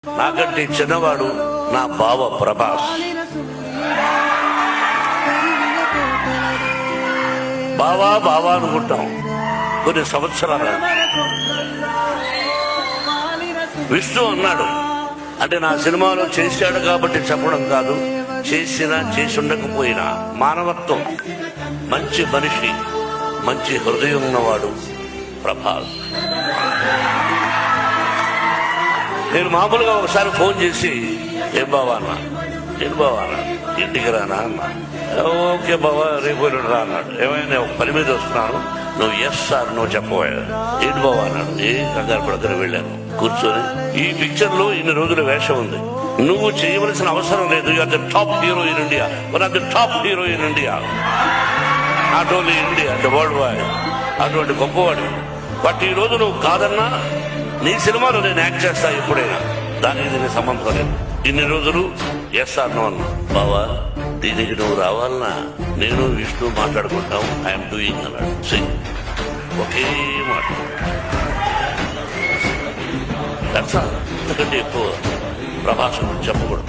నాకంటే చిన్నవాడు నా బావ ప్రభాస్. బావా బావా అనుకుంటాం కొన్ని సంవత్సరాలు. విష్ణు అన్నాడు అంటే నా సినిమాలో చేశాడు కాబట్టి చెప్పడం కాదు, చేసినా చేసి ఉండకపోయినా మానవత్వం, మంచి మనిషి, మంచి హృదయం ఉన్నవాడు ప్రభాస్. నేను మామూలుగా ఒకసారి ఫోన్ చేసి ఏం బావా అన్నా, ఏం బావా అన్నా, ఇంటికి రానా అన్నా. ఓకే బావా రేపు రా అన్నాడు. ఏమైనా ఒక పని మీద వస్తున్నాను, నువ్వు ఎస్ సార్ నువ్వు చెప్పబోయా. ఏంటి బావా అన్నాడు. ఏం కంగారు పడకని వెళ్ళాను. కూర్చొని ఈ పిక్చర్ లో ఇన్ని రోజుల వేషం ఉంది, నువ్వు చేయవలసిన అవసరం లేదు. You are the top hero in India, one of the top hero in India, not only India, the worldwide. అటువంటి గొప్పవాడు. బట్ ఈ రోజు నువ్వు కాదన్నా నీ సినిమాలో నేను యాక్ట్ చేస్తా ఎప్పుడైనా, దానికి దీనికి సంబంధం లేదు. ఇన్ని రోజులు ఎస్ అన్నా అన్నా. బావా దీనికి నువ్వు రావాలన్నా నేను విష్ణు మాట్లాడుకుంటాం, ఐఎమ్ డూయింగ్ అన్నాడు. ఒకే మాట. అంతకంటే ఎక్కువ ప్రభాసం చెప్పకూడదు.